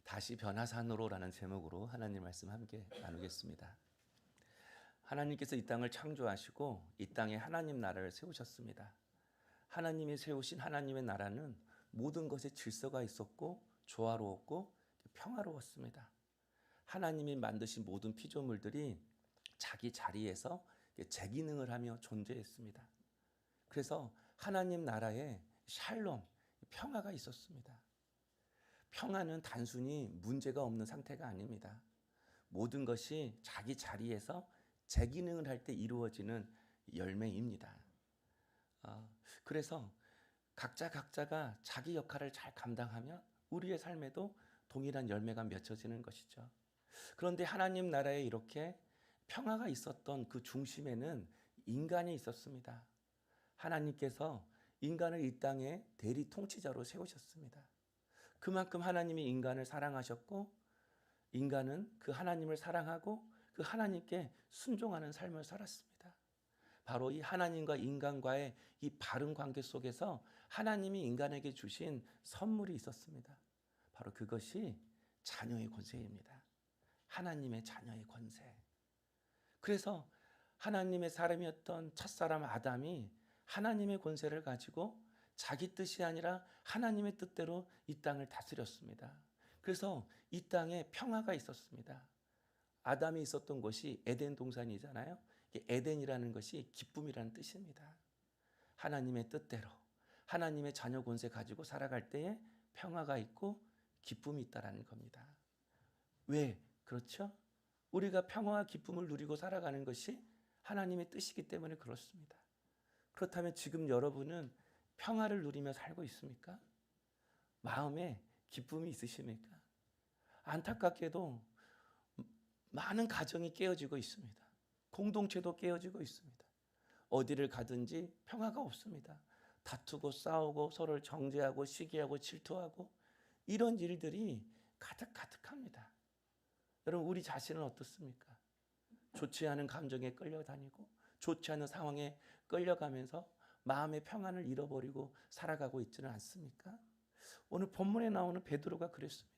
다시 변화산으로라는 제목으로 하나님 말씀 함께 나누겠습니다. 하나님께서 이 땅을 창조하시고 이 땅에 하나님 나라를 세우셨습니다. 하나님이 세우신 하나님의 나라는 모든 것에 질서가 있었고 조화로웠고 평화로웠습니다. 하나님이 만드신 모든 피조물들이 자기 자리에서 제 기능을 하며 존재했습니다. 그래서 하나님 나라에 샬롬, 평화가 있었습니다. 평화는 단순히 문제가 없는 상태가 아닙니다. 모든 것이 자기 자리에서 제 기능을 할 때 이루어지는 열매입니다. 그래서 각자가 자기 역할을 잘 감당하면 우리의 삶에도 동일한 열매가 맺혀지는 것이죠. 그런데 하나님 나라에 이렇게 평화가 있었던 그 중심에는 인간이 있었습니다. 하나님께서 인간을 이 땅에 대리 통치자로 세우셨습니다. 그만큼 하나님이 인간을 사랑하셨고 인간은 그 하나님을 사랑하고 그 하나님께 순종하는 삶을 살았습니다. 바로 이 하나님과 인간과의 이 바른 관계 속에서 하나님이 인간에게 주신 선물이 있었습니다. 바로 그것이 자녀의 권세입니다. 하나님의 자녀의 권세. 그래서 하나님의 사람이었던 첫사람 아담이 하나님의 권세를 가지고 자기 뜻이 아니라 하나님의 뜻대로 이 땅을 다스렸습니다. 그래서 이 땅에 평화가 있었습니다. 아담이 있었던 곳이 에덴 동산이잖아요. 에덴이라는 것이 기쁨이라는 뜻입니다. 하나님의 뜻대로 하나님의 자녀 권세 가지고 살아갈 때에 평화가 있고 기쁨이 있다라는 겁니다. 왜 그렇죠? 우리가 평화와 기쁨을 누리고 살아가는 것이 하나님의 뜻이기 때문에 그렇습니다. 그렇다면 지금 여러분은 평화를 누리며 살고 있습니까? 마음에 기쁨이 있으십니까? 안타깝게도 많은 가정이 깨어지고 있습니다. 공동체도 깨어지고 있습니다. 어디를 가든지 평화가 없습니다. 다투고 싸우고 서로를 정죄하고 시기하고 질투하고 이런 일들이 가득합니다. 여러분 우리 자신은 어떻습니까? 좋지 않은 감정에 끌려다니고 좋지 않은 상황에 끌려가면서 마음의 평안을 잃어버리고 살아가고 있지는 않습니까? 오늘 본문에 나오는 베드로가 그랬습니다.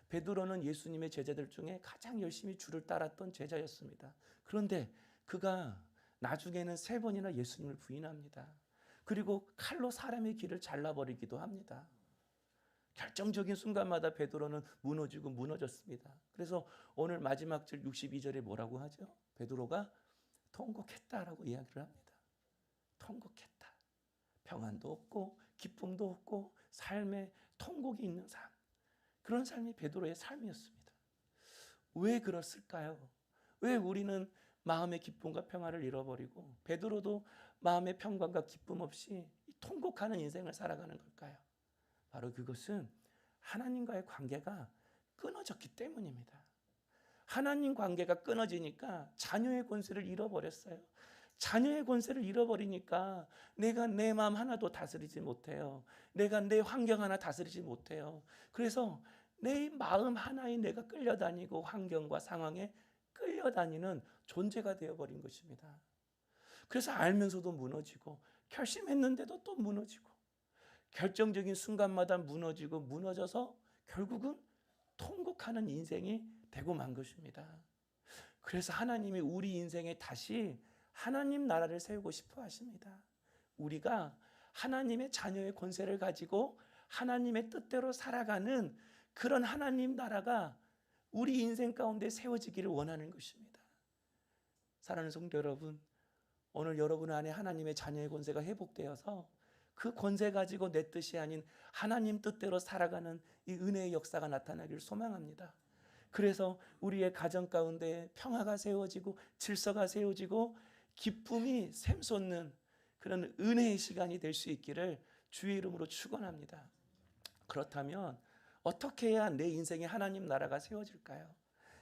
베드로는 예수님의 제자들 중에 가장 열심히 주를 따랐던 제자였습니다. 그런데 그가 나중에는 3번이나 예수님을 부인합니다. 그리고 칼로 사람의 길을 잘라버리기도 합니다. 결정적인 순간마다 베드로는 무너졌습니다. 그래서 오늘 마지막 절 62절에 뭐라고 하죠? 베드로가 통곡했다라고 이야기를 합니다. 통곡했다. 평안도 없고 기쁨도 없고 삶에 통곡이 있는 삶. 그런 삶이 베드로의 삶이었습니다. 왜 그랬을까요? 왜 우리는 마음의 기쁨과 평화를 잃어버리고 베드로도 마음의 평강과 기쁨 없이 통곡하는 인생을 살아가는 걸까요? 바로 그것은 하나님과의 관계가 끊어졌기 때문입니다. 하나님 관계가 끊어지니까 자녀의 권세를 잃어버렸어요. 자녀의 권세를 잃어버리니까 내가 내 마음 하나도 다스리지 못해요. 내가 내 환경 하나 다스리지 못해요. 그래서 내 마음 하나에 내가 끌려다니고 환경과 상황에 끌려다니는 존재가 되어버린 것입니다. 그래서 알면서도 무너지고 결심했는데도 또 무너지고 결정적인 순간마다 무너져서 결국은 통곡하는 인생이 되고 만 것입니다. 그래서 하나님이 우리 인생에 다시 하나님 나라를 세우고 싶어 하십니다. 우리가 하나님의 자녀의 권세를 가지고 하나님의 뜻대로 살아가는 그런 하나님 나라가 우리 인생 가운데 세워지기를 원하는 것입니다. 사랑하는 성도 여러분, 오늘 여러분 안에 하나님의 자녀의 권세가 회복되어서 그 권세 가지고 내 뜻이 아닌 하나님 뜻대로 살아가는 이 은혜의 역사가 나타나기를 소망합니다. 그래서 우리의 가정 가운데 평화가 세워지고 질서가 세워지고 기쁨이 샘솟는 그런 은혜의 시간이 될 수 있기를 주의 이름으로 축원합니다. 그렇다면 어떻게 해야 내 인생에 하나님 나라가 세워질까요?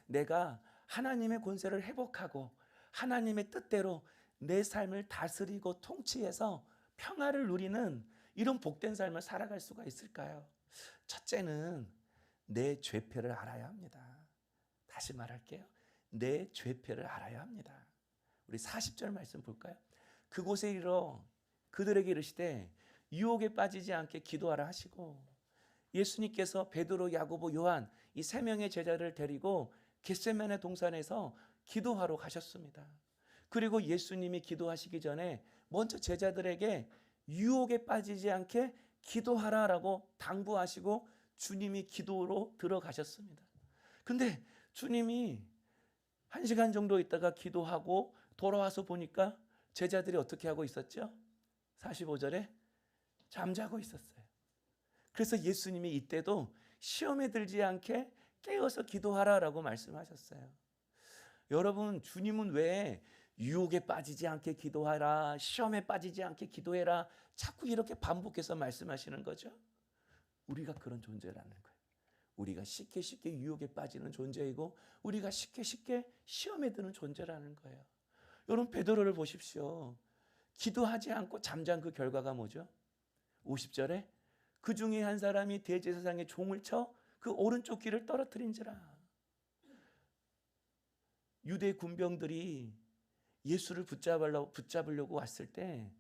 내가 하나님의 권세를 회복하고 하나님의 뜻대로 내 삶을 다스리고 통치해서 평화를 누리는 이런 복된 삶을 살아갈 수가 있을까요? 첫째는 내 죄패를 알아야 합니다. 다시 말할게요. 내 죄패를 알아야 합니다. 우리 40절 말씀 볼까요? 그곳에 이르러 그들에게 이르시되 유혹에 빠지지 않게 기도하라 하시고 예수님께서 베드로, 야고보, 요한 이 세 명의 제자를 데리고 겟세마네 동산에서 기도하러 가셨습니다. 그리고 예수님이 기도하시기 전에 먼저 제자들에게 유혹에 빠지지 않게 기도하라라고 당부하시고 주님이 기도로 들어가셨습니다. 근데 주님이 1시간 정도 있다가 기도하고 돌아와서 보니까 제자들이 어떻게 하고 있었죠? 45절에 잠자고 있었어요. 그래서 예수님이 이때도 시험에 들지 않게 깨어서 기도하라라고 말씀하셨어요. 여러분, 주님은 왜 유혹에 빠지지 않게 기도하라, 시험에 빠지지 않게 기도해라 자꾸 이렇게 반복해서 말씀하시는 거죠? 우리가 그런 존재라는 거예요. 우리가 쉽게 유혹에 빠지는 존재이고 우리가 쉽게 시험에 드는 존재라는 거예요. 여러분, 베드로를 보십시오. 기도하지 않고 잠잔 그 결과가 뭐죠? 50절에 그 중에 한 사람이 대제사장의 종을 쳐 그 오른쪽 귀를 떨어뜨린지라. 유대 군병들이 예수를 붙잡으려고 왔을 때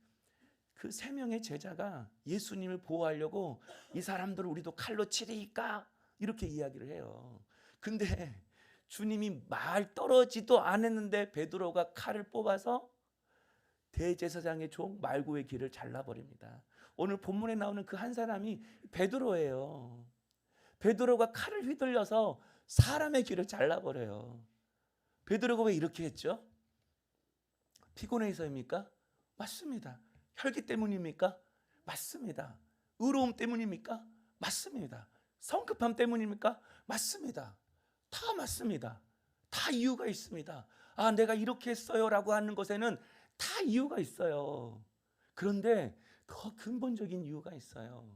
그 세 명의 제자가 예수님을 보호하려고 이 사람들을 우리도 칼로 치리까 이렇게 이야기를 해요. 근데 주님이 말 떨어지도 않았는데 베드로가 칼을 뽑아서 대제사장의 종 말고의 귀를 잘라버립니다. 오늘 본문에 나오는 그 한 사람이 베드로예요. 베드로가 칼을 휘둘려서 사람의 귀를 잘라버려요. 베드로가 왜 이렇게 했죠? 피곤해서입니까? 맞습니다. 혈기 때문입니까? 맞습니다. 의로움 때문입니까? 맞습니다. 성급함 때문입니까? 맞습니다. 다 맞습니다. 다 이유가 있습니다. 아, 내가 이렇게 했어요라고 하는 것에는 다 이유가 있어요. 그런데 더 근본적인 이유가 있어요.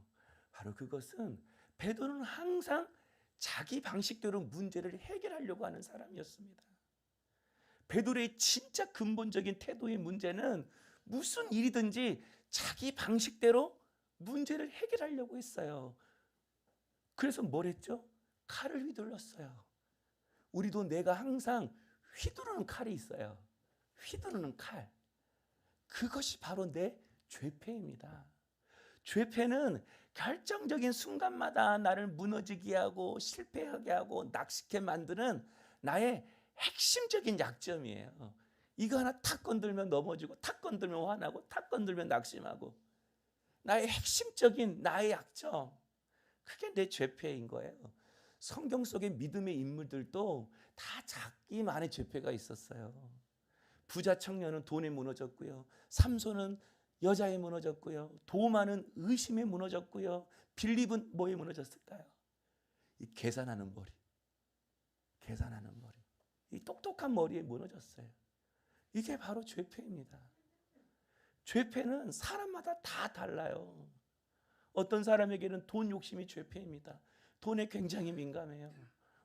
바로 그것은 베드로는 항상 자기 방식대로 문제를 해결하려고 하는 사람이었습니다. 베드로의 진짜 근본적인 태도의 문제는 무슨 일이든지 자기 방식대로 문제를 해결하려고 했어요. 그래서 뭘 했죠? 칼을 휘둘렀어요. 우리도 내가 항상 휘두르는 칼이 있어요. 휘두르는 칼. 그것이 바로 내 죄패입니다. 죄패는 결정적인 순간마다 나를 무너지게 하고 실패하게 하고 낙심케 만드는 나의 핵심적인 약점이에요. 이거 하나 탁 건들면 넘어지고 탁 건들면 화나고 탁 건들면 낙심하고 나의 핵심적인 나의 약점, 그게 내 죄패인 거예요. 성경 속의 믿음의 인물들도 다 자기만의 죄패가 있었어요. 부자 청년은 돈에 무너졌고요. 삼손은 여자에 무너졌고요. 도마는 의심에 무너졌고요. 빌립은 뭐에 무너졌을까요? 이 계산하는 머리. 이 똑똑한 머리에 무너졌어요. 이게 바로 죄패입니다. 죄패는 사람마다 다 달라요. 어떤 사람에게는 돈 욕심이 죄패입니다. 돈에 굉장히 민감해요.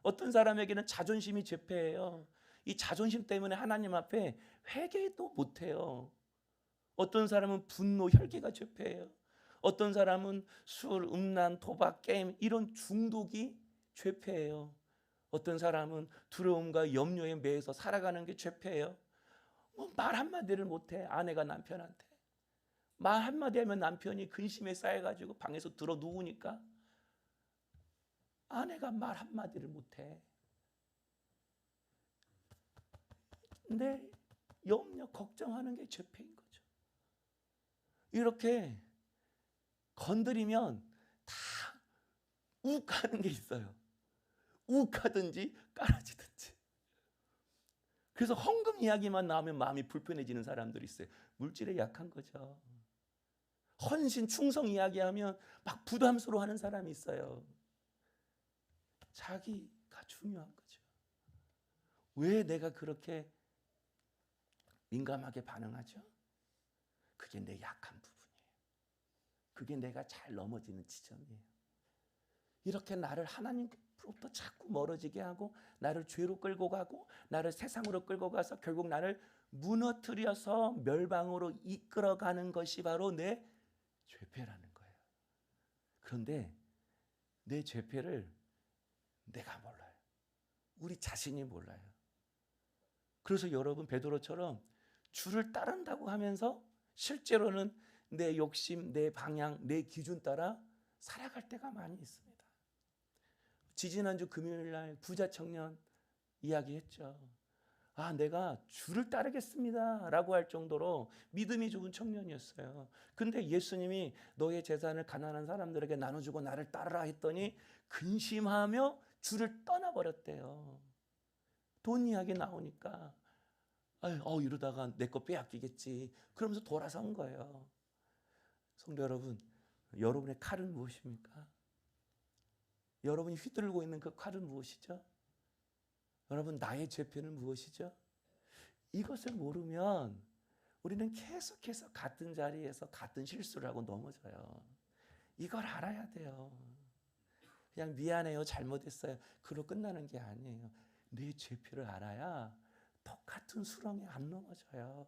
어떤 사람에게는 자존심이 죄패예요. 이 자존심 때문에 하나님 앞에 회개도 못해요. 어떤 사람은 분노, 혈기가 죄패예요. 어떤 사람은 술, 음란, 도박, 게임 이런 중독이 죄패예요. 어떤 사람은 두려움과 염려에 매여서 살아가는 게 죄패예요. 말 한마디를 못해. 아내가 남편한테 말 한마디 하면 남편이 근심에 쌓여가지고 방에서 들어 누우니까 아내가 말 한마디를 못해. 내 염려, 걱정하는 게 죄패인 거죠. 이렇게 건드리면 다 욱하는 게 있어요. 욱하든지 깔아지든지. 그래서 헌금 이야기만 나오면 마음이 불편해지는 사람들이 있어요. 물질에 약한 거죠. 헌신, 충성 이야기하면 막 부담스러워하는 사람이 있어요. 자기가 중요한 거죠. 왜 내가 그렇게 민감하게 반응하죠? 그게 내 약한 부분이에요. 그게 내가 잘 넘어지는 지점이에요. 이렇게 나를 하나님으로부터 자꾸 멀어지게 하고 나를 죄로 끌고 가고 나를 세상으로 끌고 가서 결국 나를 무너뜨려서 멸망으로 이끌어가는 것이 바로 내 죄패라는 거예요. 그런데 내 죄패를 내가 몰라요. 우리 자신이 몰라요. 그래서 여러분, 베드로처럼 주를 따른다고 하면서 실제로는 내 욕심, 내 방향, 내 기준 따라 살아갈 때가 많이 있습니다. 지지난주 금요일날 부자 청년 이야기했죠. 아, 내가 주를 따르겠습니다 라고 할 정도로 믿음이 좋은 청년이었어요. 근데 예수님이 너의 재산을 가난한 사람들에게 나눠주고 나를 따르라 했더니 근심하며 주를 떠나버렸대요. 돈 이야기 나오니까 이러다가 내 거 빼앗기겠지 그러면서 돌아선 거예요. 성도 여러분, 여러분의 칼은 무엇입니까? 여러분이 휘두르고 있는 그 칼은 무엇이죠? 여러분, 나의 죄표는 무엇이죠? 이것을 모르면 우리는 계속해서 같은 자리에서 같은 실수를 하고 넘어져요. 이걸 알아야 돼요. 그냥 미안해요, 잘못했어요, 그로 끝나는 게 아니에요. 내 죄표를 알아야 똑같은 수렁에 안 넘어져요.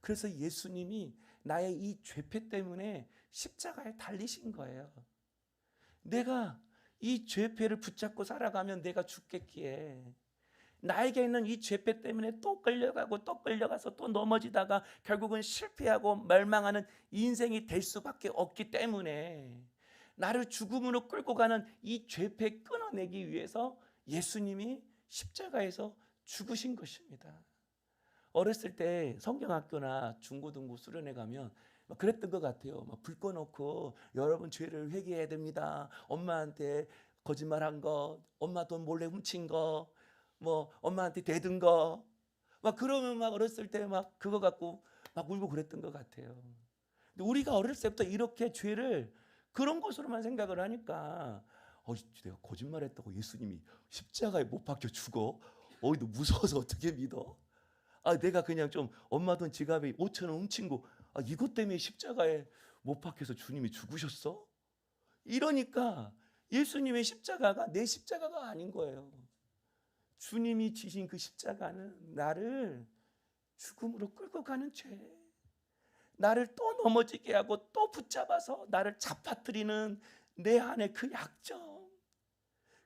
그래서 예수님이 나의 이 죄표 때문에 십자가에 달리신 거예요. 내가 이 죄표를 붙잡고 살아가면 내가 죽겠기에, 나에게 있는 이 죄표 때문에 또 끌려가고 또 끌려가서 또 넘어지다가 결국은 실패하고 멸망하는 인생이 될 수밖에 없기 때문에 나를 죽음으로 끌고 가는 이 죄표 끊어내기 위해서 예수님이 십자가에서 죽으신 것입니다. 어렸을 때 성경학교나 중고등부 수련회 가면 그랬던 것 같아요. 불 꺼놓고 여러분 죄를 회개해야 됩니다. 엄마한테 거짓말한 거, 엄마 돈 몰래 훔친 거, 엄마한테 대든 거, 그러면 어렸을 때 그거 갖고 울고 그랬던 것 같아요. 근데 우리가 어렸을 때부터 이렇게 죄를 그런 것으로만 생각을 하니까 내가 거짓말했다고 예수님이 십자가에 못 박혀 죽어? 너 무서워서 어떻게 믿어? 내가 그냥 좀 엄마 돈 지갑에 5,000원 훔친 거 이것 때문에 십자가에 못 박혀서 주님이 죽으셨어? 이러니까 예수님의 십자가가 내 십자가가 아닌 거예요. 주님이 지신 그 십자가는 나를 죽음으로 끌고 가는 죄, 나를 또 넘어지게 하고 또 붙잡아서 나를 잡아뜨리는 내 안의 그 약점,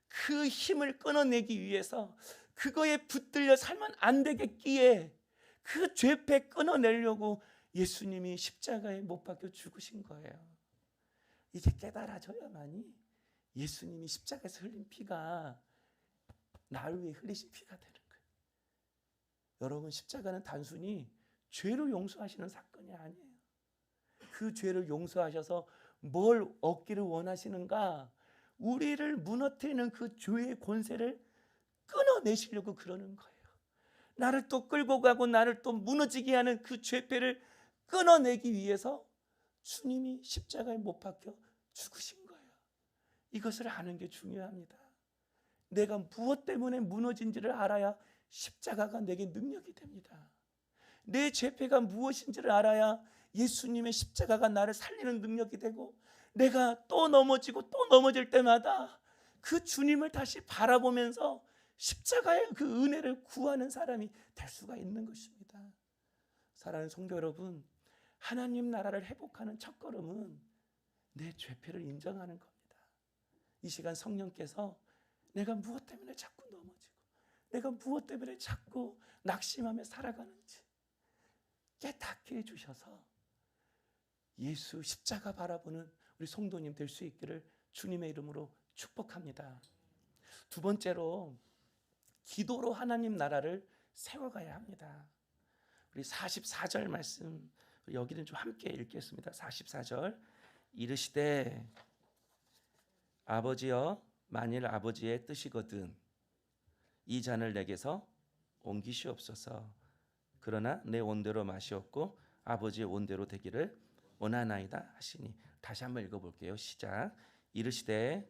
그 힘을 끊어내기 위해서 그거에 붙들려 살면 안 되겠기에 그 죄패 끊어내려고 예수님이 십자가에 못 박혀 죽으신 거예요. 이제 깨달아져야만이 예수님이 십자가에서 흘린 피가 나를 위해 흘리신 피가 되는 거예요. 여러분, 십자가는 단순히 죄를 용서하시는 사건이 아니에요. 그 죄를 용서하셔서 뭘 얻기를 원하시는가? 우리를 무너뜨리는 그 죄의 권세를 끊어내시려고 그러는 거예요. 나를 또 끌고 가고 나를 또 무너지게 하는 그 죄패를 끊어내기 위해서 주님이 십자가에 못 박혀 죽으신 거예요. 이것을 아는 게 중요합니다. 내가 무엇 때문에 무너진지를 알아야 십자가가 내게 능력이 됩니다. 내 죄패가 무엇인지를 알아야 예수님의 십자가가 나를 살리는 능력이 되고, 내가 또 넘어지고 또 넘어질 때마다 그 주님을 다시 바라보면서 십자가의 그 은혜를 구하는 사람이 될 수가 있는 것입니다. 사랑하는 성도 여러분, 하나님 나라를 회복하는 첫걸음은 내 죄패를 인정하는 겁니다. 이 시간 성령께서 내가 무엇 때문에 자꾸 넘어지고 내가 무엇 때문에 자꾸 낙심하며 살아가는지 깨닫게 해주셔서 예수 십자가 바라보는 우리 성도님 될 수 있기를 주님의 이름으로 축복합니다. 두 번째로, 기도로 하나님 나라를 세워가야 합니다. 우리 44절 말씀, 여기는 좀 함께 읽겠습니다. 44절, 이르시되 아버지여, 만일 아버지의 뜻이거든 이 잔을 내게서 옮기시옵소서. 그러나 내 원대로 마시옵고 아버지의 원대로 되기를 원하나이다 하시니. 다시 한번 읽어볼게요. 시작. 이르시되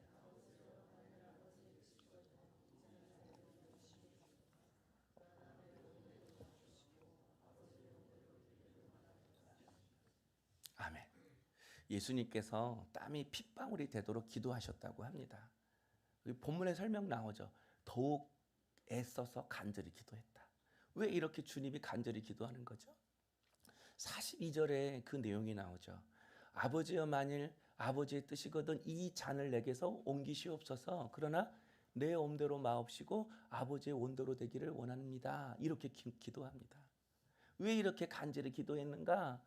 아멘. 예수님께서 땀이 핏방울이 되도록 기도하셨다고 합니다. 본문에 설명 나오죠. 더욱 애써서 간절히 기도했다. 왜 이렇게 주님이 간절히 기도하는 거죠? 42절에 그 내용이 나오죠. 아버지여, 만일 아버지의 뜻이거든 이 잔을 내게서 옮기시옵소서. 그러나 내 온대로 마옵시고 아버지의 원대로 되기를 원합니다. 이렇게 기도합니다. 왜 이렇게 간절히 기도했는가?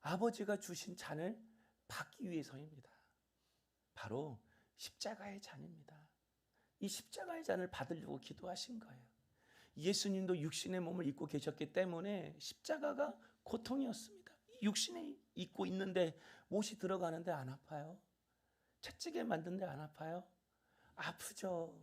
아버지가 주신 잔을 받기 위해서입니다. 바로 십자가의 잔입니다. 이 십자가의 잔을 받으려고 기도하신 거예요. 예수님도 육신의 몸을 입고 계셨기 때문에 십자가가 고통이었습니다. 육신에 입고 있는데 못이 들어가는데 안 아파요? 채찍에 맞는데 안 아파요? 아프죠.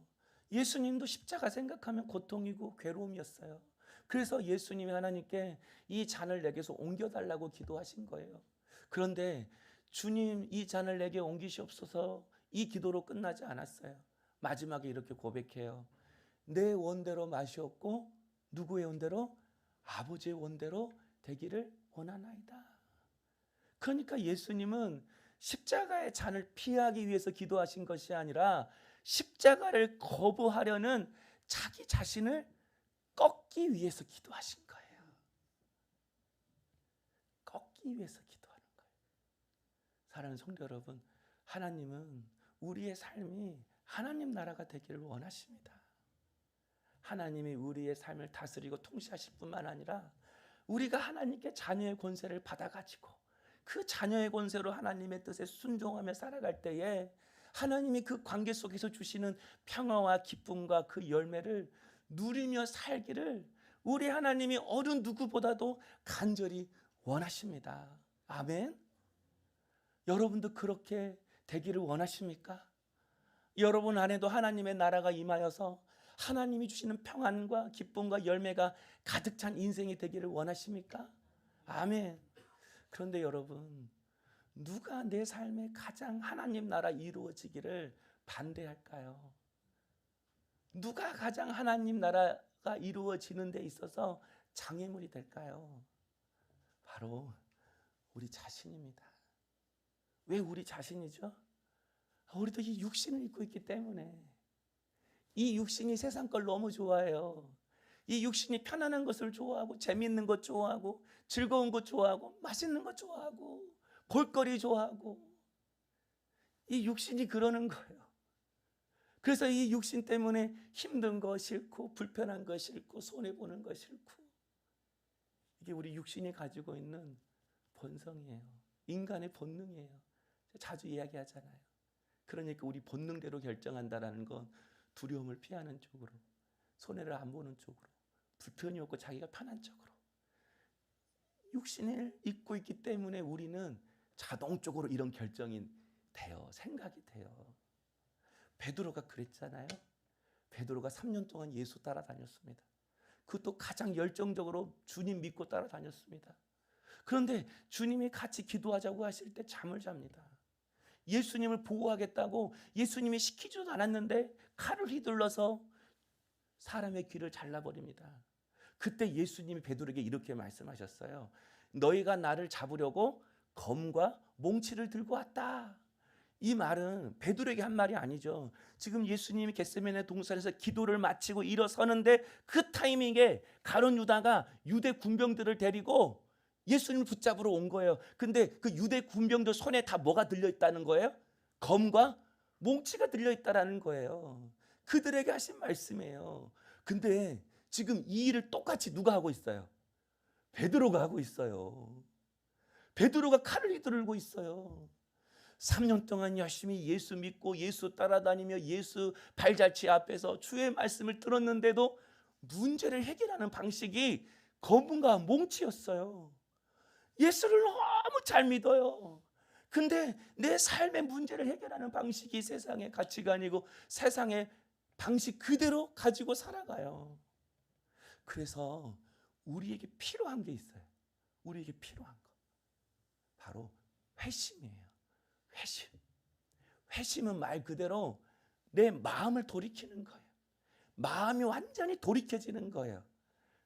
예수님도 십자가 생각하면 고통이고 괴로움이었어요. 그래서 예수님이 하나님께 이 잔을 내게서 옮겨달라고 기도하신 거예요. 그런데 주님, 이 잔을 내게 옮기시옵소서, 이 기도로 끝나지 않았어요. 마지막에 이렇게 고백해요. 내 원대로 마시옵고 누구의 원대로? 아버지의 원대로 되기를 원하나이다. 그러니까 예수님은 십자가의 잔을 피하기 위해서 기도하신 것이 아니라 십자가를 거부하려는 자기 자신을 꺾기 위해서 기도하신 거예요. 꺾기 위해서 기도하는 거예요. 사랑하는 성도 여러분, 하나님은 우리의 삶이 하나님 나라가 되기를 원하십니다. 하나님이 우리의 삶을 다스리고 통치하실 뿐만 아니라 우리가 하나님께 자녀의 권세를 받아가지고 그 자녀의 권세로 하나님의 뜻에 순종하며 살아갈 때에 하나님이 그 관계 속에서 주시는 평화와 기쁨과 그 열매를 누리며 살기를 우리 하나님이 어느 누구보다도 간절히 원하십니다. 아멘. 여러분도 그렇게 되기를 원하십니까? 여러분 안에도 하나님의 나라가 임하여서 하나님이 주시는 평안과 기쁨과 열매가 가득 찬 인생이 되기를 원하십니까? 아멘. 그런데 여러분, 누가 내 삶에 가장 하나님 나라 이루어지기를 반대할까요? 누가 가장 하나님 나라가 이루어지는 데 있어서 장애물이 될까요? 바로 우리 자신입니다. 왜 우리 자신이죠? 우리도 이 육신을 입고 있기 때문에. 이 육신이 세상 걸 너무 좋아해요. 이 육신이 편안한 것을 좋아하고 재미있는 것 좋아하고 즐거운 것 좋아하고 맛있는 것 좋아하고 볼거리 좋아하고 이 육신이 그러는 거예요. 그래서 이 육신 때문에 힘든 거 싫고 불편한 거 싫고 손해보는 거 싫고, 이게 우리 육신이 가지고 있는 본성이에요. 인간의 본능이에요. 자주 이야기하잖아요. 그러니까 우리 본능대로 결정한다라는 건 두려움을 피하는 쪽으로, 손해를 안 보는 쪽으로, 불편이 없고 자기가 편한 쪽으로 육신을 입고 있기 때문에 우리는 자동적으로 이런 결정이 돼요. 생각이 돼요. 베드로가 그랬잖아요. 베드로가 3년 동안 예수 따라다녔습니다. 그것도 가장 열정적으로 주님 믿고 따라다녔습니다. 그런데 주님이 같이 기도하자고 하실 때 잠을 잡니다. 예수님을 보호하겠다고 예수님이 시키지도 않았는데 칼을 휘둘러서 사람의 귀를 잘라버립니다. 그때 예수님이 베드로에게 이렇게 말씀하셨어요. 너희가 나를 잡으려고 검과 몽치를 들고 왔다. 이 말은 베드로에게 한 말이 아니죠. 지금 예수님이 겟세마네 동산에서 기도를 마치고 일어서는데 그 타이밍에 가룟 유다가 유대 군병들을 데리고 예수님을 붙잡으러 온 거예요. 근데 그 유대 군병들 손에 다 뭐가 들려있다는 거예요? 검과 몽치가 들려있다는 거예요. 그들에게 하신 말씀이에요. 근데 지금 이 일을 똑같이 누가 하고 있어요? 베드로가 하고 있어요. 베드로가 칼을 휘두르고 있어요. 3년 동안 열심히 예수 믿고 예수 따라다니며 예수 발자취 앞에서 주의 말씀을 들었는데도 문제를 해결하는 방식이 검과 몽치였어요. 예수를 너무 잘 믿어요. 근데 내 삶의 문제를 해결하는 방식이 세상의 가치관이고 세상의 방식 그대로 가지고 살아가요. 그래서 우리에게 필요한 게 있어요. 우리에게 필요한 거. 바로 회심이에요. 회심. 회심은 말 그대로 내 마음을 돌이키는 거예요. 마음이 완전히 돌이켜지는 거예요.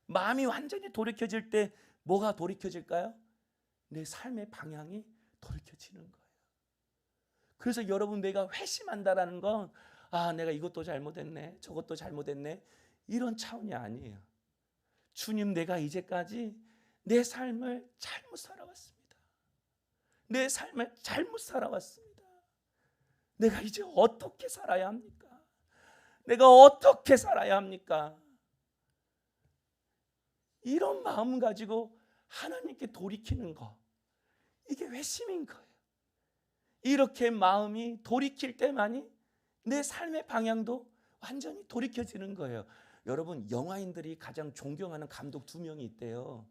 마음이 완전히 돌이켜질 때 뭐가 돌이켜질까요? 내 삶의 방향이 돌이켜지는 거예요. 그래서 여러분, 내가 회심한다라는 건 내가 이것도 잘못했네, 저것도 잘못했네, 이런 차원이 아니에요. 주님, 내가 이제까지 내 삶을 잘못 살아왔습니다. 내 삶을 잘못 살아왔습니다. 내가 이제 어떻게 살아야 합니까? 내가 어떻게 살아야 합니까? 이런 마음 가지고 하나님께 돌이키는 거, 이게 회심인 거예요. 이렇게 마음이 돌이킬 때만이 내 삶의 방향도 완전히 돌이켜지는 거예요. 여러분, 영화인들이 가장 존경하는 감독 두 명이 있대요.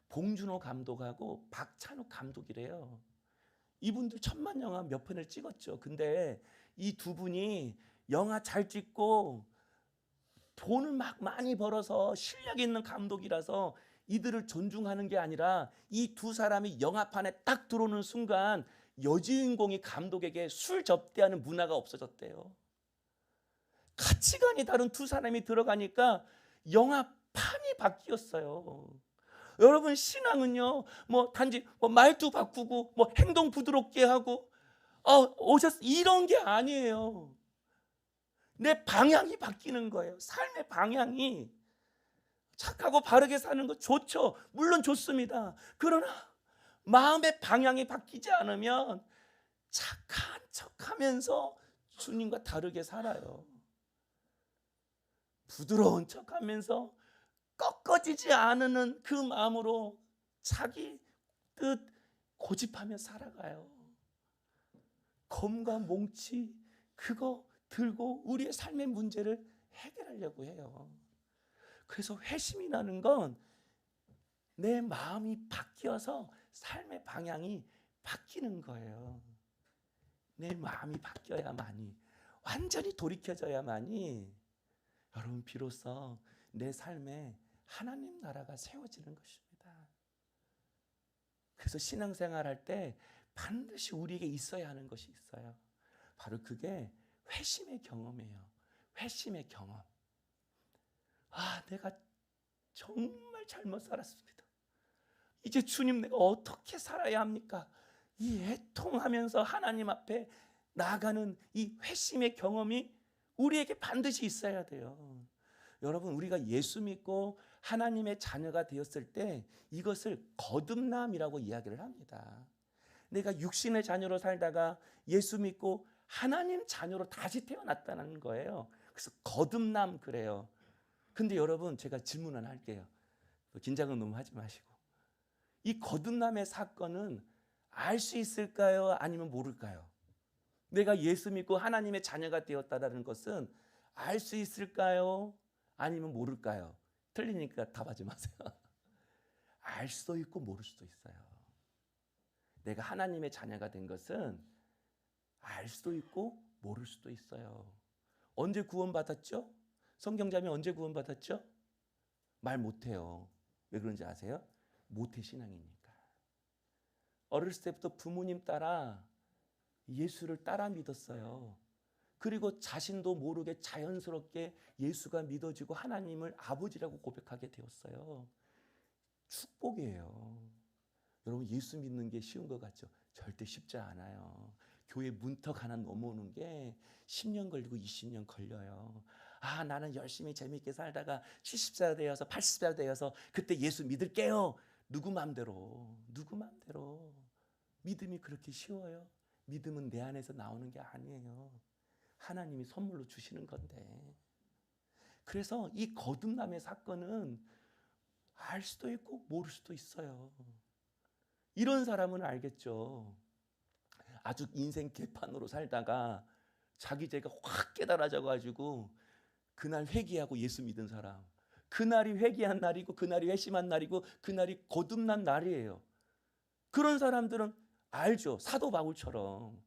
봉준호 감독하고 박찬욱 감독이래요. 이분들 천만 영화 몇 편을 찍었죠. 근데 이 두 분이 영화 잘 찍고 돈을 막 많이 벌어서 실력 있는 감독이라서 이들을 존중하는 게 아니라 이 두 사람이 영화판에 딱 들어오는 순간 여주인공이 감독에게 술 접대하는 문화가 없어졌대요. 가치관이 다른 두 사람이 들어가니까 영화판이 바뀌었어요. 여러분, 신앙은요, 뭐 단지 뭐 말도 바꾸고 뭐 행동 부드럽게 하고 오셨어 이런 게 아니에요. 내 방향이 바뀌는 거예요. 삶의 방향이. 착하고 바르게 사는 거 좋죠. 물론 좋습니다. 그러나 마음의 방향이 바뀌지 않으면 착한 척하면서 주님과 다르게 살아요. 부드러운 척하면서 꺾어지지 않는 그 마음으로 자기 뜻 고집하며 살아가요. 검과 몽치 그거 들고 우리의 삶의 문제를 해결하려고 해요. 그래서 회심이라는 건 내 마음이 바뀌어서 삶의 방향이 바뀌는 거예요. 내 마음이 바뀌어야만이, 완전히 돌이켜져야만이 여러분 비로소 내 삶에 하나님 나라가 세워지는 것입니다. 그래서 신앙생활 할 때 반드시 우리에게 있어야 하는 것이 있어요. 바로 그게 회심의 경험이에요. 회심의 경험. 내가 정말 잘못 살았습니다. 이제 주님, 내가 어떻게 살아야 합니까? 이 애통하면서 하나님 앞에 나아가는 이 회심의 경험이 우리에게 반드시 있어야 돼요. 여러분, 우리가 예수 믿고 하나님의 자녀가 되었을 때 이것을 거듭남이라고 이야기를 합니다. 내가 육신의 자녀로 살다가 예수 믿고 하나님 자녀로 다시 태어났다는 거예요. 그래서 거듭남 그래요. 근데 여러분, 제가 질문 하나 할게요. 긴장은 너무 하지 마시고, 이 거듭남의 사건은 알 수 있을까요? 아니면 모를까요? 내가 예수 믿고 하나님의 자녀가 되었다는 것은 알 수 있을까요? 아니면 모를까요? 틀리니까 답하지 마세요. 알 수도 있고 모를 수도 있어요. 내가 하나님의 자녀가 된 것은 알 수도 있고 모를 수도 있어요. 언제 구원받았죠? 성경자매 언제 구원받았죠? 말 못해요. 왜 그런지 아세요? 모태 신앙이니까. 어렸을 때부터 부모님 따라 예수를 따라 믿었어요. 그리고 자신도 모르게 자연스럽게 예수가 믿어지고 하나님을 아버지라고 고백하게 되었어요. 축복이에요. 여러분, 예수 믿는 게 쉬운 것 같죠? 절대 쉽지 않아요. 교회 문턱 하나 넘어오는 게 10년 걸리고 20년 걸려요. 나는 열심히 재밌게 살다가 70살 되어서 80살 되어서 그때 예수 믿을게요. 누구 맘대로. 믿음이 그렇게 쉬워요? 믿음은 내 안에서 나오는 게 아니에요. 하나님이 선물로 주시는 건데. 그래서 이 거듭남의 사건은 알 수도 있고 모를 수도 있어요. 이런 사람은 알겠죠. 아주 인생 개판으로 살다가 자기 죄가 확 깨달아져가지고 그날 회개하고 예수 믿은 사람, 그날이 회개한 날이고 그날이 회심한 날이고 그날이 거듭난 날이에요. 그런 사람들은 알죠. 사도 바울처럼.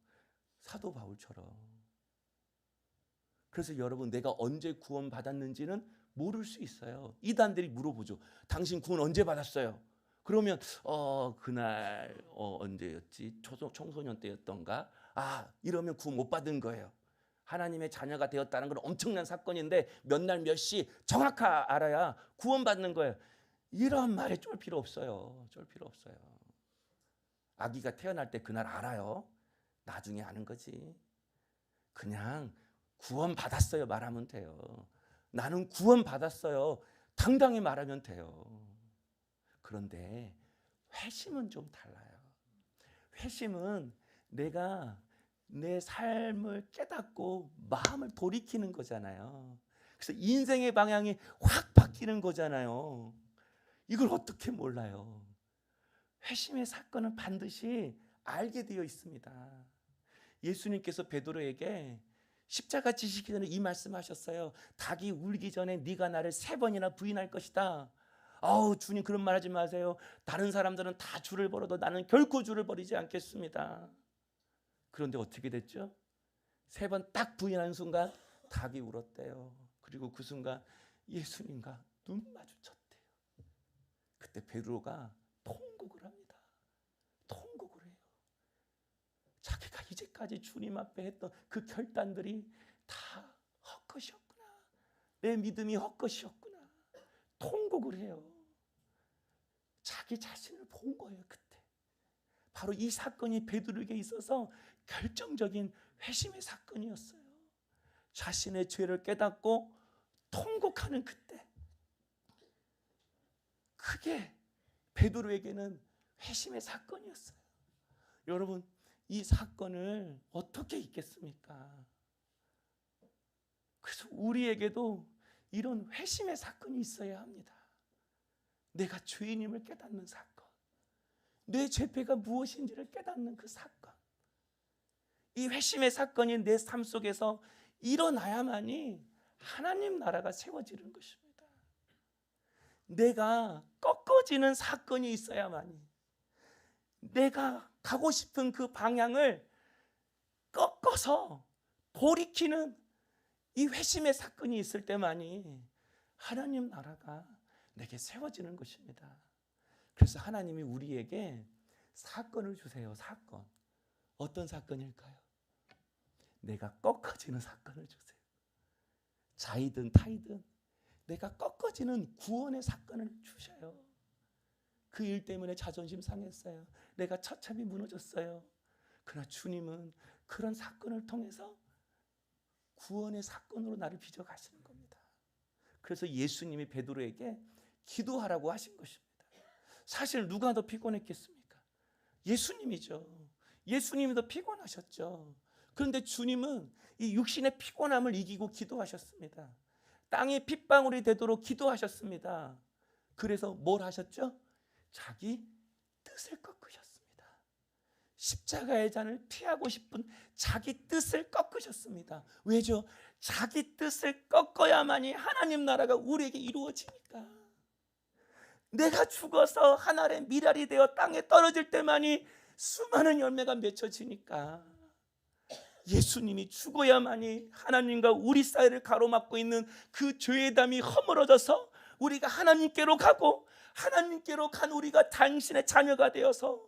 그래서 여러분, 내가 언제 구원 받았는지는 모를 수 있어요. 이단들이 물어보죠. 당신 구원 언제 받았어요? 그러면 그날 언제였지? 청소년 때였던가? 이러면 구원 못 받은 거예요. 하나님의 자녀가 되었다는 건 엄청난 사건인데 몇 날 몇 시 정확히 알아야 구원 받는 거예요. 이런 말에 쫄 필요 없어요. 아기가 태어날 때 그날 알아요. 나중에 아는 거지. 그냥 구원 받았어요 말하면 돼요. 나는 구원 받았어요. 당당히 말하면 돼요. 그런데 회심은 좀 달라요. 회심은 내가 내 삶을 깨닫고 마음을 돌이키는 거잖아요. 그래서 인생의 방향이 확 바뀌는 거잖아요. 이걸 어떻게 몰라요? 회심의 사건은 반드시 알게 되어 있습니다. 예수님께서 베드로에게 십자가 지시기 전에 이 말씀하셨어요. 닭이 울기 전에 네가 나를 3번이나 부인할 것이다. 아우, 주님 그런 말 하지 마세요. 다른 사람들은 다 줄을 벌어도 나는 결코 줄을 버리지 않겠습니다. 그런데 어떻게 됐죠? 3번 딱 부인하는 순간 닭이 울었대요. 그리고 그 순간 예수님과 눈 마주쳤대요. 그때 베드로가 통곡을 합니다. 통곡을 해요. 자기가 이제까지 주님 앞에 했던 그 결단들이 다 헛것이었구나. 내 믿음이 헛것이었구나. 통곡을 해요. 자기 자신을 본 거예요. 그때 바로 이 사건이 베드로에게 있어서 결정적인 회심의 사건이었어요. 자신의 죄를 깨닫고 통곡하는 그때, 그게 베드로에게는 회심의 사건이었어요. 여러분, 이 사건을 어떻게 잊겠습니까? 그래서 우리에게도 이런 회심의 사건이 있어야 합니다. 내가 죄인임을 깨닫는 사건, 내 죄패가 무엇인지를 깨닫는 그 사건, 이 회심의 사건이 내 삶 속에서 일어나야만이 하나님 나라가 세워지는 것입니다. 내가 꺾어지는 사건이 있어야만이, 내가 가고 싶은 그 방향을 꺾어서 돌이키는 이 회심의 사건이 있을 때만이 하나님 나라가 내게 세워지는 것입니다. 그래서 하나님이 우리에게 사건을 주세요. 사건. 어떤 사건일까요? 내가 꺾어지는 사건을 주세요. 자이든 타이든 내가 꺾어지는 구원의 사건을 주셔요. 그 일 때문에 자존심 상했어요. 내가 처참히 무너졌어요. 그러나 주님은 그런 사건을 통해서 구원의 사건으로 나를 빚어가시는 겁니다. 그래서 예수님이 베드로에게 기도하라고 하신 것입니다. 사실 누가 더 피곤했겠습니까? 예수님이죠. 예수님이 더 피곤하셨죠. 그런데 주님은 이 육신의 피곤함을 이기고 기도하셨습니다. 땅이 핏방울이 되도록 기도하셨습니다. 그래서 뭘 하셨죠? 자기 뜻을 꺾으셨습니다. 십자가의 잔을 피하고 싶은 자기 뜻을 꺾으셨습니다. 왜죠? 자기 뜻을 꺾어야만이 하나님 나라가 우리에게 이루어지니까. 내가 죽어서 하늘의 미랄이 되어 땅에 떨어질 때만이 수많은 열매가 맺혀지니까, 예수님이 죽어야만이 하나님과 우리 사이를 가로막고 있는 그 죄의 담이 허물어져서 우리가 하나님께로 가고, 하나님께로 간 우리가 당신의 자녀가 되어서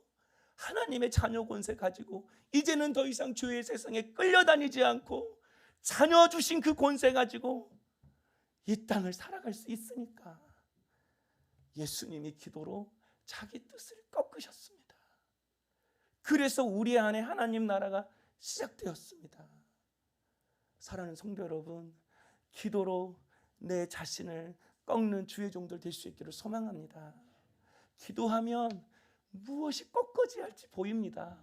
하나님의 자녀 권세 가지고 이제는 더 이상 죄의 세상에 끌려다니지 않고 자녀 주신 그 권세 가지고 이 땅을 살아갈 수 있으니까 예수님이 기도로 자기 뜻을 꺾으셨습니다. 그래서 우리 안에 하나님 나라가 시작되었습니다. 사랑하는 성도 여러분, 기도로 내 자신을 꺾는 주의 종들 될 수 있기를 소망합니다. 기도하면 무엇이 꺾어져야 할지 보입니다.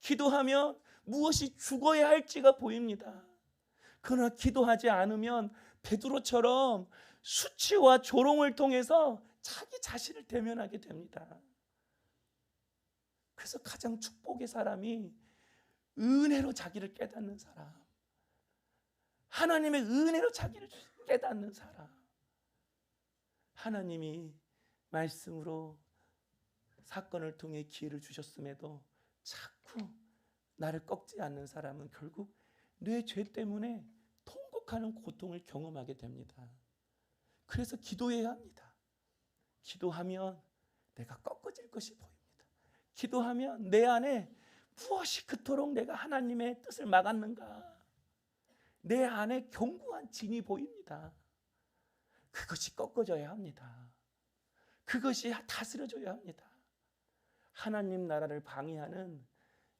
기도하면 무엇이 죽어야 할지가 보입니다. 그러나 기도하지 않으면 베드로처럼 수치와 조롱을 통해서 자기 자신을 대면하게 됩니다. 그래서 가장 축복의 사람이 은혜로 자기를 깨닫는 사람, 하나님의 은혜로 자기를 깨닫는 사람. 하나님이 말씀으로 사건을 통해 기회를 주셨음에도 자꾸 나를 꺾지 않는 사람은 결국 내 죄 때문에 통곡하는 고통을 경험하게 됩니다. 그래서 기도해야 합니다. 기도하면 내가 꺾어질 것이 보입니다. 기도하면 내 안에 무엇이 그토록 내가 하나님의 뜻을 막았는가, 내 안에 견고한 진이 보입니다. 그것이 꺾어져야 합니다. 그것이 다스려져야 합니다. 하나님 나라를 방해하는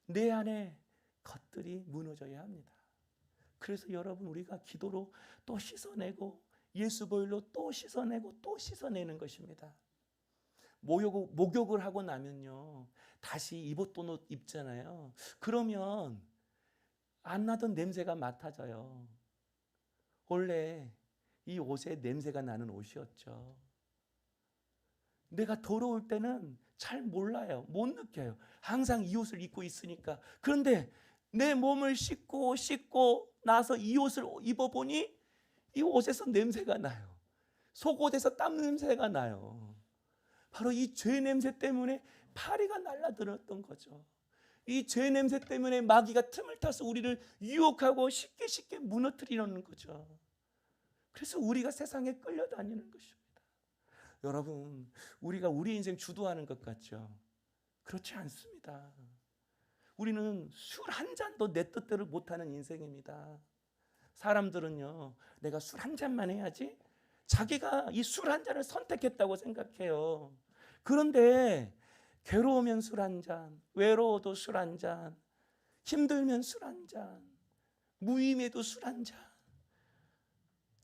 내 안에 것들이 무너져야 합니다. 그래서 여러분, 우리가 기도로 또 씻어내고 예수 보혈로 또 씻어내고 또 씻어내는 것입니다. 목욕을 하고 나면요, 다시 입었던 옷 입잖아요. 그러면 안 나던 냄새가 맡아져요. 원래 이 옷에 냄새가 나는 옷이었죠. 내가 더러울 때는 잘 몰라요. 못 느껴요. 항상 이 옷을 입고 있으니까. 그런데 내 몸을 씻고 나서 이 옷을 입어보니 이 옷에서 냄새가 나요. 속옷에서 땀 냄새가 나요. 바로 이 죄 냄새 때문에 파리가 날라들었던 거죠. 이 죄 냄새 때문에 마귀가 틈을 타서 우리를 유혹하고 쉽게 무너뜨리려는 거죠. 그래서 우리가 세상에 끌려다니는 것입니다. 여러분, 우리가 우리 인생 주도하는 것 같죠? 그렇지 않습니다. 우리는 술 한 잔도 내 뜻대로 못하는 인생입니다. 사람들은요, 내가 술 한 잔만 해야지, 자기가 이 술 한 잔을 선택했다고 생각해요. 그런데 괴로우면 술 한 잔, 외로워도 술 한 잔, 힘들면 술 한 잔, 무임에도 술 한 잔.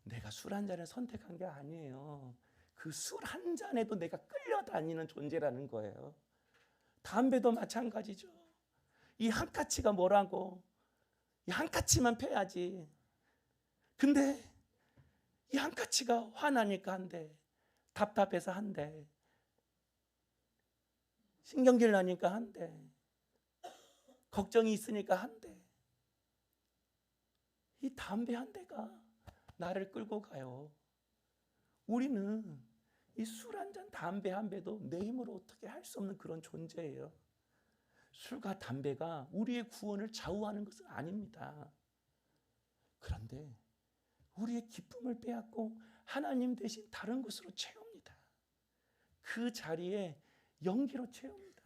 내가 술 한 잔을 선택한 게 아니에요. 그 술 한 잔에도 내가 끌려다니는 존재라는 거예요. 담배도 마찬가지죠. 이 한 까치가 뭐라고? 이 한 까치만 펴야지. 근데 이 한 까치가 화나니까 한대, 답답해서 한대, 신경질 나니까 한대, 걱정이 있으니까 한대. 이 담배 한 대가 나를 끌고 가요. 우리는 이 술 한 잔, 담배 한 배도 내 힘으로 어떻게 할 수 없는 그런 존재예요. 술과 담배가 우리의 구원을 좌우하는 것은 아닙니다. 그런데 우리의 기쁨을 빼앗고 하나님 대신 다른 것으로 채웁니다. 그 자리에 연기로 채웁니다.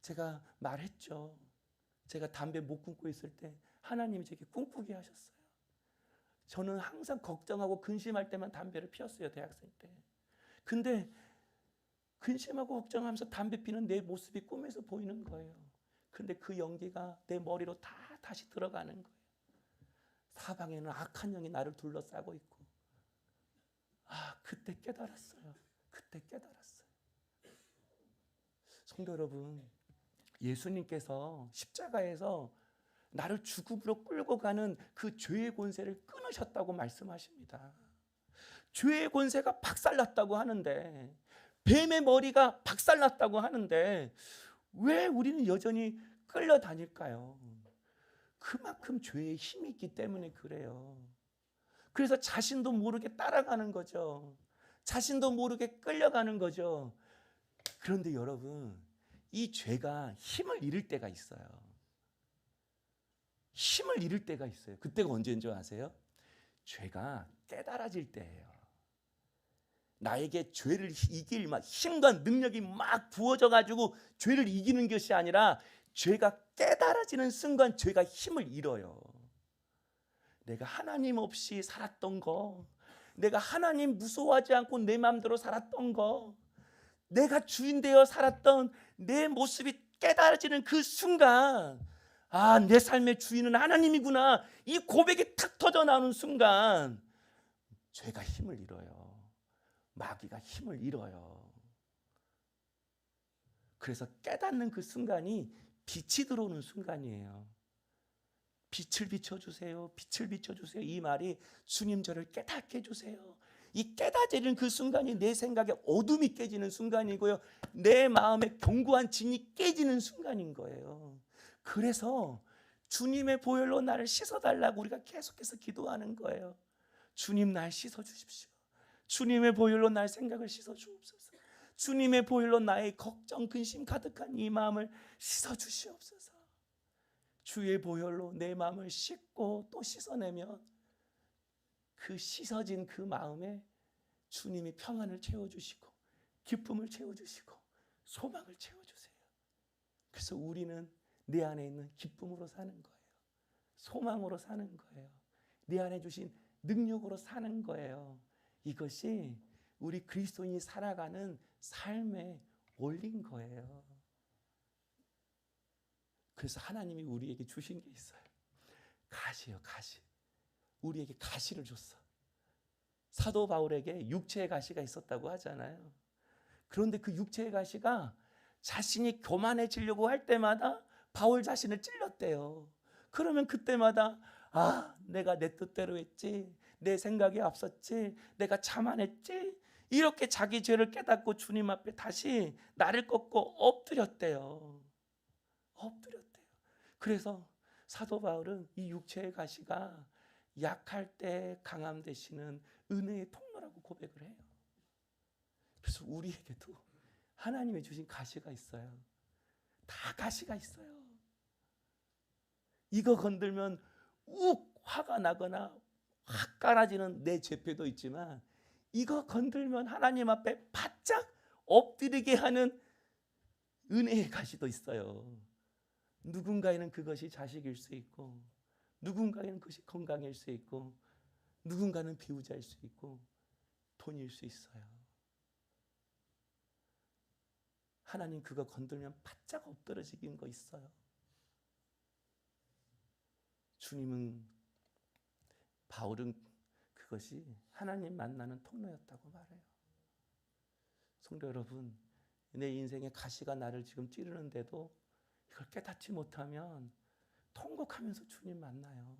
제가 말했죠. 제가 담배 못 끊고 있을 때 하나님이 제게 꿈꾸게 하셨어요. 저는 항상 걱정하고 근심할 때만 담배를 피웠어요, 대학생 때. 근데 근심하고 걱정하면서 담배 피는 내 모습이 꿈에서 보이는 거예요. 근데 그 연기가 내 머리로 다시 들어가는 거예요. 사방에는 악한 영이 나를 둘러싸고 있고, 그때 깨달았어요. 그때 깨달았어요. 성도 여러분, 예수님께서 십자가에서 나를 죽음으로 끌고 가는 그 죄의 권세를 끊으셨다고 말씀하십니다. 죄의 권세가 박살났다고 하는데, 뱀의 머리가 박살났다고 하는데 왜 우리는 여전히 끌려다닐까요? 그만큼 죄의 힘이 있기 때문에 그래요. 그래서 자신도 모르게 따라가는 거죠. 자신도 모르게 끌려가는 거죠. 그런데 여러분, 이 죄가 힘을 잃을 때가 있어요. 힘을 잃을 때가 있어요. 그때가 언제인 줄 아세요? 죄가 깨달아질 때예요. 나에게 죄를 이길 힘과 능력이 막 부어져 가지고 죄를 이기는 것이 아니라 죄가 깨달아지는 순간 죄가 힘을 잃어요. 내가 하나님 없이 살았던 거, 내가 하나님 무서워하지 않고 내 마음대로 살았던 거, 내가 주인 되어 살았던 내 모습이 깨달아지는 그 순간, 내 삶의 주인은 하나님이구나, 이 고백이 탁 터져 나오는 순간 죄가 힘을 잃어요. 마귀가 힘을 잃어요. 그래서 깨닫는 그 순간이 빛이 들어오는 순간이에요. 빛을 비춰주세요. 빛을 비춰주세요. 이 말이 주님 저를 깨닫게 해주세요. 이 깨닫는 그 순간이 내 생각에 어둠이 깨지는 순간이고요. 내 마음에 견고한 진이 깨지는 순간인 거예요. 그래서 주님의 보혈로 나를 씻어달라고 우리가 계속해서 기도하는 거예요. 주님 날 씻어주십시오. 주님의 보혈로 나의 생각을 씻어주옵소서. 주님의 보혈로 나의 걱정, 근심 가득한 이 마음을 씻어주시옵소서. 주의 보혈로 내 마음을 씻고 또 씻어내면 그 씻어진 그 마음에 주님이 평안을 채워주시고 기쁨을 채워주시고 소망을 채워주세요. 그래서 우리는 내 안에 있는 기쁨으로 사는 거예요. 소망으로 사는 거예요. 내 안에 주신 능력으로 사는 거예요. 이것이 우리 그리스도인이 살아가는 삶의 원리인 거예요. 그래서 하나님이 우리에게 주신 게 있어요. 가시요, 가시. 우리에게 가시를 줬어. 사도 바울에게 육체의 가시가 있었다고 하잖아요. 그런데 그 육체의 가시가 자신이 교만해지려고 할 때마다 바울 자신을 찔렀대요. 그러면 그때마다 내가 내 뜻대로 했지, 내 생각이 앞섰지, 내가 자만했지, 이렇게 자기 죄를 깨닫고 주님 앞에 다시 나를 꺾고 엎드렸대요. 엎드렸대요. 그래서 사도 바울은 이 육체의 가시가 약할 때 강함 되시는 은혜의 통로라고 고백을 해요. 그래서 우리에게도 하나님이 주신 가시가 있어요. 다 가시가 있어요. 이거 건들면 욱 화가 나거나 확 깔아지는 내 죄패도 있지만, 이거 건들면 하나님 앞에 바짝 엎드리게 하는 은혜의 가시도 있어요. 누군가에는 그것이 자식일 수 있고, 누군가에는 그것이 건강일 수 있고, 누군가는 배우자일 수 있고, 돈일 수 있어요. 하나님 그거 건들면 바짝 엎드러지긴 거 있어요. 바울은 그것이 하나님 만나는 통로였다고 말해요. 성도 여러분, 내 인생의 가시가 나를 지금 찌르는데도 이걸 깨닫지 못하면 통곡하면서 주님 만나요.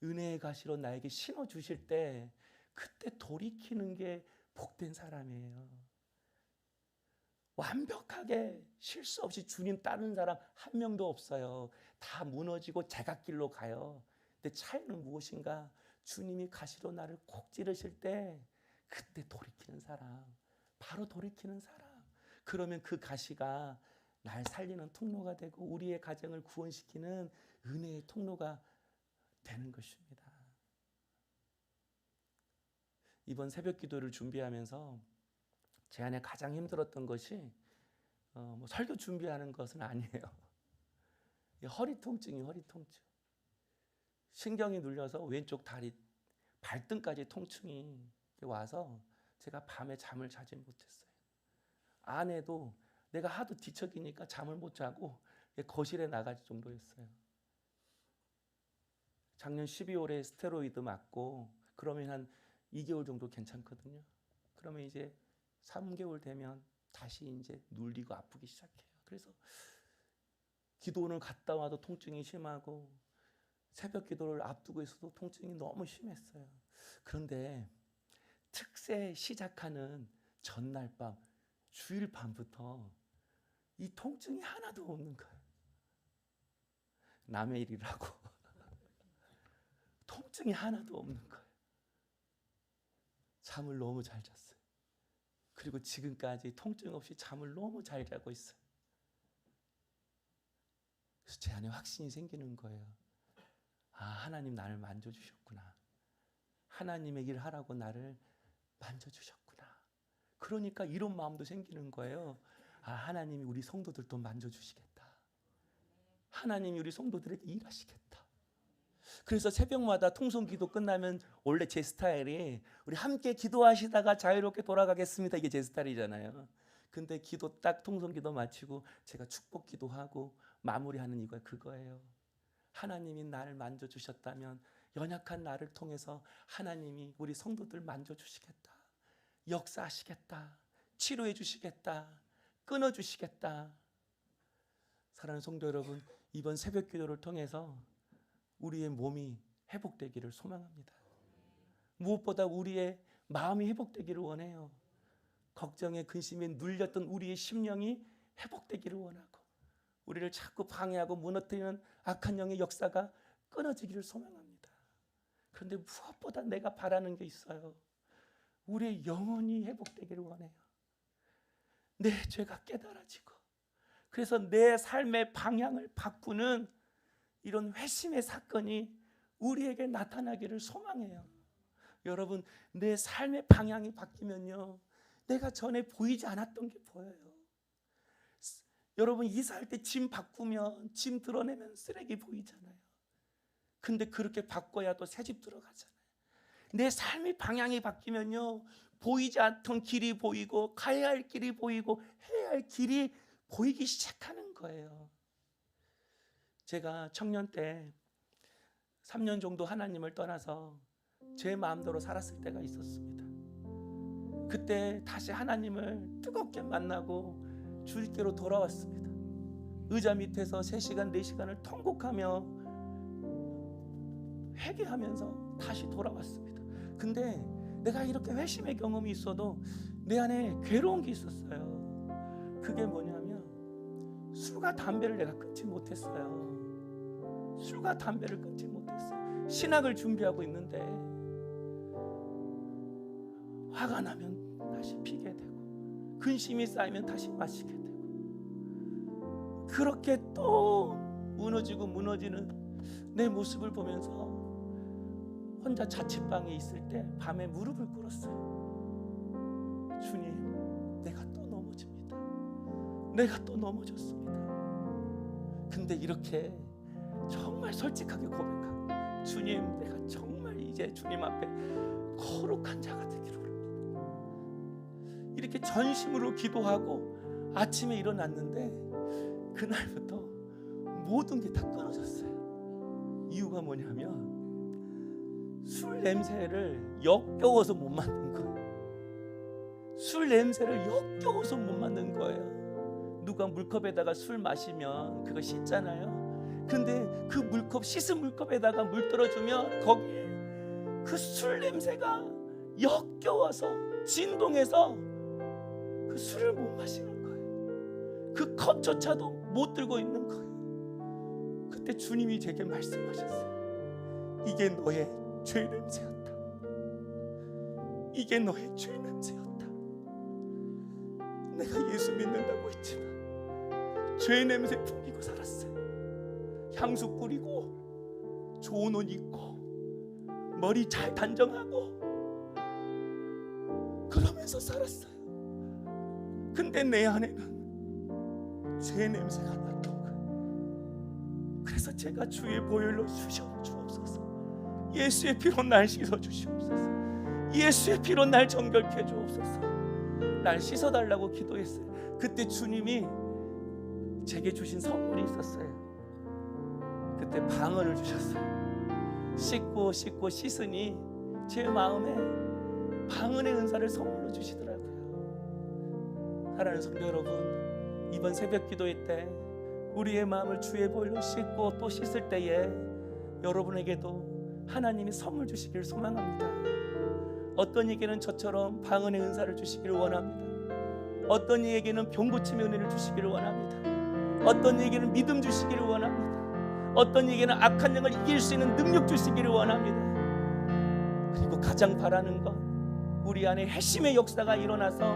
은혜의 가시로 나에게 심어 주실 때 그때 돌이키는 게 복된 사람이에요. 완벽하게 실수 없이 주님 따르는 사람 한 명도 없어요. 다 무너지고 제갓길로 가요. 근데 차이는 무엇인가? 주님이 가시로 나를 콕 찌르실 때 그때 돌이키는 사람, 바로 돌이키는 사람. 그러면 그 가시가 날 살리는 통로가 되고 우리의 가정을 구원시키는 은혜의 통로가 되는 것입니다. 이번 새벽 기도를 준비하면서 제 안에 가장 힘들었던 것이 설교 준비하는 것은 아니에요. 허리 통증이 허리 통증. 신경이 눌려서 왼쪽 다리 발등까지 통증이 와서 제가 밤에 잠을 자지 못했어요. 아내도 내가 하도 뒤척이니까 잠을 못 자고 거실에 나갈 정도였어요. 작년 12월에 스테로이드 맞고 그러면 한 2개월 정도 괜찮거든요. 그러면 이제 3개월 되면 다시 이제 눌리고 아프기 시작해요. 그래서 기도원을 갔다 와도 통증이 심하고 새벽 기도를 앞두고 있어도 통증이 너무 심했어요. 그런데 특세 시작하는 전날 밤, 주일 밤부터 이 통증이 하나도 없는 거예요. 남의 일이라고 통증이 하나도 없는 거예요. 잠을 너무 잘 잤어요. 그리고 지금까지 통증 없이 잠을 너무 잘 자고 있어요. 그래서 제 안에 확신이 생기는 거예요. 아, 하나님 나를 만져주셨구나. 하나님의 일 하라고 나를 만져주셨구나. 그러니까 이런 마음도 생기는 거예요. 아, 하나님이 우리 성도들도 만져주시겠다. 하나님이 우리 성도들에게 일하시겠다. 그래서 새벽마다 통성기도 끝나면 원래 제 스타일이 우리 함께 기도하시다가 자유롭게 돌아가겠습니다. 이게 제 스타일이잖아요. 근데 기도 딱 통성기도 마치고 제가 축복기도하고 마무리하는 이유가 그거예요. 하나님이 나를 만져주셨다면 연약한 나를 통해서 하나님이 우리 성도들 만져주시겠다. 역사하시겠다. 치료해 주시겠다. 끊어주시겠다. 사랑하는 성도 여러분, 이번 새벽 기도를 통해서 우리의 몸이 회복되기를 소망합니다. 무엇보다 우리의 마음이 회복되기를 원해요. 걱정에 근심에 눌렸던 우리의 심령이 회복되기를 원하고 우리를 자꾸 방해하고 무너뜨리는 악한 영의 역사가 끊어지기를 소망합니다. 그런데 무엇보다 내가 바라는 게 있어요. 우리의 영혼이 회복되기를 원해요. 내 죄가 깨달아지고 그래서 내 삶의 방향을 바꾸는 이런 회심의 사건이 우리에게 나타나기를 소망해요. 여러분, 내 삶의 방향이 바뀌면요, 내가 전에 보이지 않았던 게 보여요. 여러분, 이사할 때 짐 바꾸면 짐 드러내면 쓰레기 보이잖아요. 근데 그렇게 바꿔야 또 새 집 들어가잖아요. 내 삶의 방향이 바뀌면요, 보이지 않던 길이 보이고 가야 할 길이 보이고 해야 할 길이 보이기 시작하는 거예요. 제가 청년 때 3년 정도 하나님을 떠나서 제 마음대로 살았을 때가 있었습니다. 그때 다시 하나님을 뜨겁게 만나고 주님께로 돌아왔습니다. 의자 밑에서 3시간, 4시간을 통곡하며 회개하면서 다시 돌아왔습니다. 근데 내가 이렇게 회심의 경험이 있어도 내 안에 괴로운 게 있었어요. 그게 뭐냐면 술과 담배를 내가 끊지 못했어요. 술과 담배를 끊지 못했어요. 신학을 준비하고 있는데 화가 나면 다시 피게 되고 근심이 쌓이면 다시 마시게 되고 그렇게 또 무너지고 무너지는 내 모습을 보면서 혼자 자취방에 있을 때 밤에 무릎을 꿇었어요. 주님, 내가 또 넘어집니다. 내가 또 넘어졌습니다. 근데 이렇게 정말 솔직하게 고백하고 주님, 내가 정말 이제 주님 앞에 거룩한 자가 되기를 원합니다. 이렇게 전심으로 기도하고 아침에 일어났는데 그날부터 모든 게 다 끊어졌어요. 이유가 뭐냐면 술 냄새를 역겨워서 못 맡는 거예요. 술 냄새를 역겨워서 못 맡는 거예요. 누가 물컵에다가 술 마시면 그거 씻잖아요. 근데 그 물컵, 씻은 물컵에다가 물 떨어주면 거기에 그 술 냄새가 역겨워서 진동해서 그 술을 못 마시는 거예요. 그 컵조차도 못 들고 있는 거예요. 그때 주님이 제게 말씀하셨어요. 이게 너의 죄 냄새였다. 이게 너의 죄 냄새였다. 내가 예수 믿는다고 했지만 죄 냄새 풍기고 살았어요. 향수 뿌리고 좋은 옷 입고 머리 잘 단정하고 그러면서 살았어요. 근데 내 안에는 죄 냄새가 났던 거예요. 그래서 제가 주의 보혈로 주옵소서. 예수의 피로 날 씻어 주시옵소서. 예수의 피로 날 정결케 주옵소서. 날 씻어달라고 기도했어요. 그때 주님이 제게 주신 선물이 있었어요. 그때 방언을 주셨어요. 씻고 씻으니 제 마음에 방언의 은사를 선물로 주시더라고요. 사랑하는 성도 여러분, 이번 새벽 기도회 때 우리의 마음을 주의 보혈로 씻고 또 씻을 때에 여러분에게도 하나님이 선물 주시기를 소망합니다. 어떤 이에게는 저처럼 방언의 은사를 주시기를 원합니다. 어떤 이에게는 병고침의 은혜를 주시기를 원합니다. 어떤 이에게는 믿음 주시기를 원합니다. 어떤 이에게는 악한 영을 이길 수 있는 능력 주시기를 원합니다. 그리고 가장 바라는 건 우리 안에 회심의 역사가 일어나서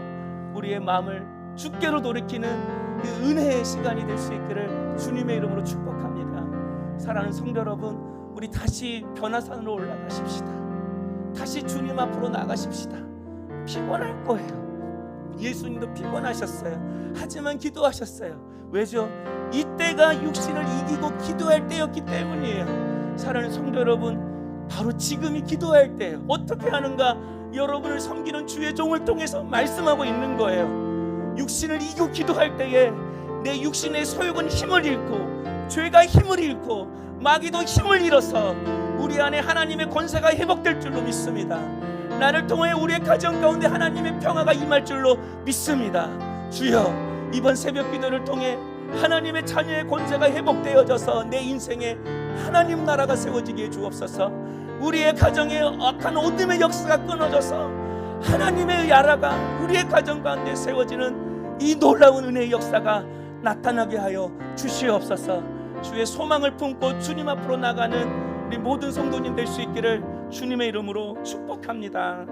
우리의 마음을 주께로 돌이키는 그 은혜의 시간이 될 수 있기를 주님의 이름으로 축복합니다. 사랑하는 성도 여러분, 우리 다시 변화산으로 올라가십시다. 다시 주님 앞으로 나가십시다. 피곤할 거예요. 예수님도 피곤하셨어요. 하지만 기도하셨어요. 왜죠? 이때가 육신을 이기고 기도할 때였기 때문이에요. 사랑하는 성도 여러분, 바로 지금이 기도할 때예요. 어떻게 하는가? 여러분을 섬기는 주의 종을 통해서 말씀하고 있는 거예요. 육신을 이기고 기도할 때에 내 육신의 소욕은 힘을 잃고 죄가 힘을 잃고 마귀도 힘을 잃어서 우리 안에 하나님의 권세가 회복될 줄로 믿습니다. 나를 통해 우리의 가정 가운데 하나님의 평화가 임할 줄로 믿습니다. 주여, 이번 새벽 기도를 통해 하나님의 자녀의 권세가 회복되어져서 내 인생에 하나님 나라가 세워지게 해 주옵소서. 우리의 가정에 악한 어둠의 역사가 끊어져서 하나님의 나라가 우리의 가정 가운데 세워지는 이 놀라운 은혜의 역사가 나타나게 하여 주시옵소서. 주의 소망을 품고 주님 앞으로 나가는 우리 모든 성도님 될 수 있기를 주님의 이름으로 축복합니다.